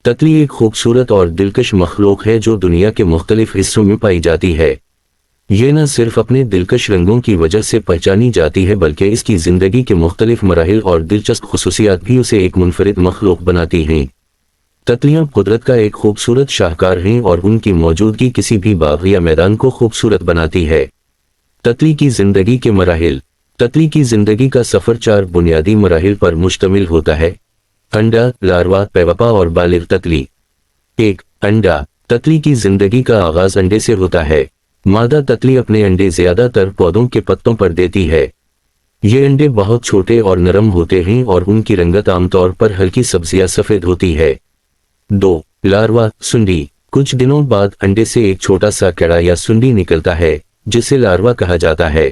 تتلی ایک خوبصورت اور دلکش مخلوق ہے جو دنیا کے مختلف حصوں میں پائی جاتی ہے۔ یہ نہ صرف اپنے دلکش رنگوں کی وجہ سے پہچانی جاتی ہے بلکہ اس کی زندگی کے مختلف مراحل اور دلچسپ خصوصیات بھی اسے ایک منفرد مخلوق بناتی ہیں۔ تتلیاں قدرت کا ایک خوبصورت شاہکار ہیں اور ان کی موجودگی کسی بھی باغ یا میدان کو خوبصورت بناتی ہے۔ تتلی کی زندگی کے مراحل۔ تتلی کی زندگی کا سفر 4 بنیادی مراحل پر مشتمل ہوتا ہے: انڈا، لاروا، پیوپا اور بالغ تتلی۔ 1. انڈا۔ تتلی کی زندگی کا آغاز انڈے سے ہوتا ہے۔ مادہ تتلی اپنے انڈے زیادہ تر پودوں کے پتوں پر دیتی ہے۔ یہ انڈے بہت چھوٹے اور نرم ہوتے ہیں اور ان کی رنگت عام طور پر ہلکی سبز یا سفید ہوتی ہے۔ 2. لاروا، سنڈی۔ کچھ دنوں بعد انڈے سے ایک چھوٹا سا کیڑا یا سنڈی نکلتا ہے جسے لاروا کہا جاتا ہے۔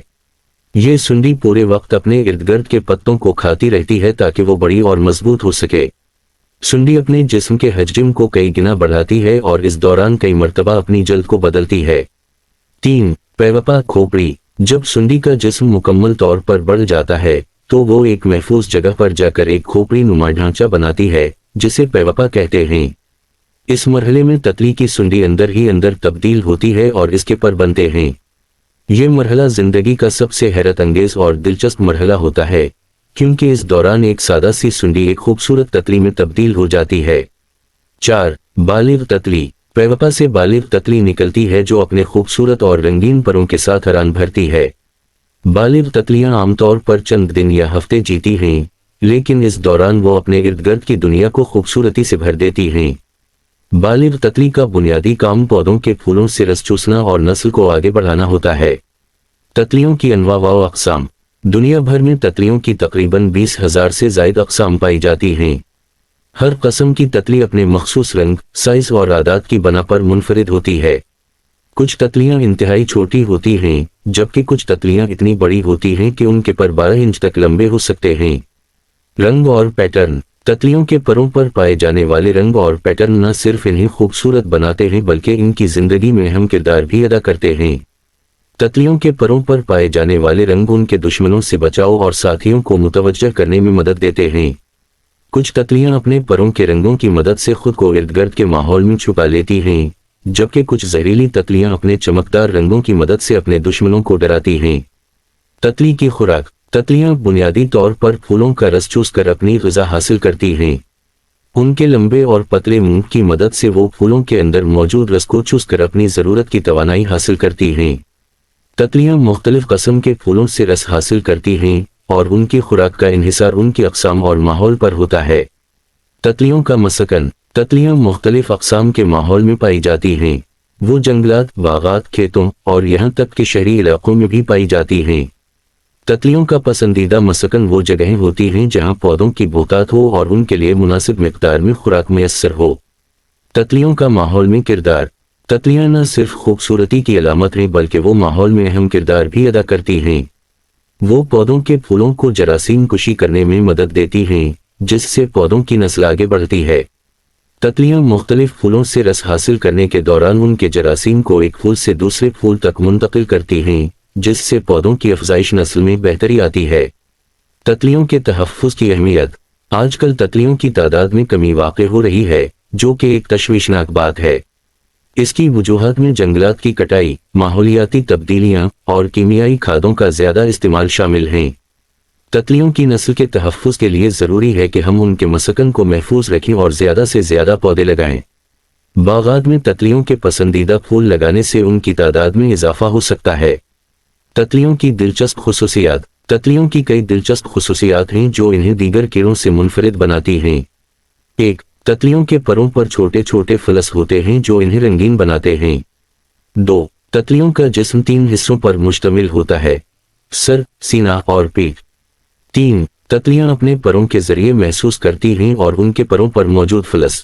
یہ سنڈی پورے وقت اپنے ارد گرد کے پتوں کو کھاتی رہتی ہے تاکہ وہ بڑی اور مضبوط ہو سکے۔ سنڈی اپنے جسم کے حجم کو کئی گنا بڑھاتی ہے اور اس دوران کئی مرتبہ اپنی جلد کو بدلتی ہے۔ 3. پیوپا، کھوپڑی۔ جب سنڈی کا جسم مکمل طور پر بڑھ جاتا ہے تو وہ ایک محفوظ جگہ پر جا کر ایک کھوپڑی نما ڈھانچہ بناتی ہے جسے پیوپا کہتے ہیں۔ اس مرحلے میں تتلی کی سنڈی اندر ہی اندر تبدیل ہوتی ہے اور اس کے پر بنتے ہیں۔ یہ مرحلہ زندگی کا سب سے حیرت انگیز اور دلچسپ مرحلہ ہوتا ہے کیونکہ اس دوران ایک سادہ سی سنڈی ایک خوبصورت تتلی میں تبدیل ہو جاتی ہے۔ 4. بالغ تتلی۔ پیوپا سے بالغ تتلی نکلتی ہے جو اپنے خوبصورت اور رنگین پروں کے ساتھ ران بھرتی ہے۔ بالغ تتلیاں عام طور پر چند دن یا ہفتے جیتی ہیں لیکن اس دوران وہ اپنے ارد گرد کی دنیا کو خوبصورتی سے بھر دیتی ہیں۔ بالغ تتلی کا بنیادی کام پودوں کے پھولوں سے رس چوسنا اور نسل کو آگے بڑھانا ہوتا ہے۔ تتلیوں کی انواع و اقسام۔ دنیا بھر میں تتلیوں کی تقریباً 20,000 سے زائد اقسام پائی جاتی ہیں۔ ہر قسم کی تتلی اپنے مخصوص رنگ، سائز اور عادات کی بنا پر منفرد ہوتی ہے۔ کچھ تتلیاں انتہائی چھوٹی ہوتی ہیں جبکہ کچھ تتلیاں اتنی بڑی ہوتی ہیں کہ ان کے پر 12 انچ تک لمبے ہو سکتے ہیں۔ رنگ اور پیٹرن۔ تتلیوں کے پروں پر پائے جانے والے رنگ اور پیٹرن نہ صرف انہیں خوبصورت بناتے ہیں بلکہ ان کی زندگی میں اہم کردار بھی ادا کرتے ہیں۔ تتلیوں کے پروں پر پائے جانے والے رنگ ان کے دشمنوں سے بچاؤ اور ساتھیوں کو متوجہ کرنے میں مدد دیتے ہیں۔ کچھ تتلیاں اپنے پروں کے رنگوں کی مدد سے خود کو ارد گرد کے ماحول میں چھپا لیتی ہیں جبکہ کچھ زہریلی تتلیاں اپنے چمکدار رنگوں کی مدد سے اپنے دشمنوں کو ڈراتی ہیں۔ تتلی کی خوراک۔ تتلیاں بنیادی طور پر پھولوں کا رس چوس کر اپنی غذا حاصل کرتی ہیں۔ ان کے لمبے اور پتلے منہ کی مدد سے وہ پھولوں کے اندر موجود رس کو چوس کر اپنی ضرورت کی توانائی حاصل کرتی ہیں۔ تتلیاں مختلف قسم کے پھولوں سے رس حاصل کرتی ہیں اور ان کی خوراک کا انحصار ان کی اقسام اور ماحول پر ہوتا ہے۔ تتلیوں کا مسکن۔ تتلیاں مختلف اقسام کے ماحول میں پائی جاتی ہیں۔ وہ جنگلات، باغات، کھیتوں اور یہاں تک کہ شہری علاقوں میں بھی پائی جاتی ہیں۔ تتلیوں کا پسندیدہ مسکن وہ جگہیں ہوتی ہیں جہاں پودوں کی بہتات ہو اور ان کے لیے مناسب مقدار میں خوراک میسر ہو۔ تتلیوں کا ماحول میں کردار۔ تتلیاں نہ صرف خوبصورتی کی علامت ہیں بلکہ وہ ماحول میں اہم کردار بھی ادا کرتی ہیں۔ وہ پودوں کے پھولوں کو جراثیم کشی کرنے میں مدد دیتی ہیں جس سے پودوں کی نسل آگے بڑھتی ہے۔ تتلیاں مختلف پھولوں سے رس حاصل کرنے کے دوران ان کے جراثیم کو ایک پھول سے دوسرے پھول تک منتقل کرتی ہیں جس سے پودوں کی افزائش نسل میں بہتری آتی ہے۔ تتلیوں کے تحفظ کی اہمیت۔ آج کل تتلیوں کی تعداد میں کمی واقع ہو رہی ہے جو کہ ایک تشویشناک بات ہے۔ اس کی وجوہات میں جنگلات کی کٹائی، ماحولیاتی تبدیلیاں اور کیمیائی کھادوں کا زیادہ استعمال شامل ہیں۔ تتلیوں کی نسل کے تحفظ کے لیے ضروری ہے کہ ہم ان کے مسکن کو محفوظ رکھیں اور زیادہ سے زیادہ پودے لگائیں۔ باغات میں تتلیوں کے پسندیدہ پھول لگانے سے ان کی تعداد میں اضافہ ہو سکتا ہے۔ تتلیوں کی دلچسپ خصوصیات۔ تتلیوں کی کئی دلچسپ خصوصیات ہیں جو انہیں دیگر کیڑوں سے منفرد بناتی ہیں۔ 1. تتلیوں کے پروں پر چھوٹے چھوٹے فلس ہوتے ہیں جو انہیں رنگین بناتے ہیں۔ 2. تتلیوں کا جسم 3 حصوں پر مشتمل ہوتا ہے: سر، سینہ اور پیٹھ۔ 3. تتلیاں اپنے پروں کے ذریعے محسوس کرتی ہیں اور ان کے پروں پر موجود فلس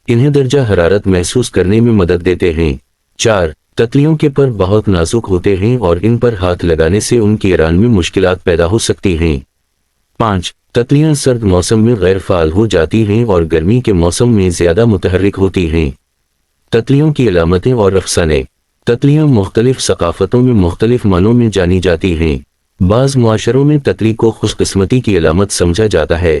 انہیں درجہ حرارت محسوس کرنے میں مدد دیتے ہیں۔ 4. تتلیوں کے پر بہت نازک ہوتے ہیں اور ان پر ہاتھ لگانے سے ان کی ایران میں مشکلات پیدا ہو سکتی ہیں۔ 5. تتلیاں سرد موسم میں غیر فعال ہو جاتی ہیں اور گرمی کے موسم میں زیادہ متحرک ہوتی ہیں۔ تتلیوں کی علامتیں اور افسانے۔ تتلیاں مختلف ثقافتوں میں مختلف معنوں میں جانی جاتی ہیں۔ بعض معاشروں میں تتلی کو خوش قسمتی کی علامت سمجھا جاتا ہے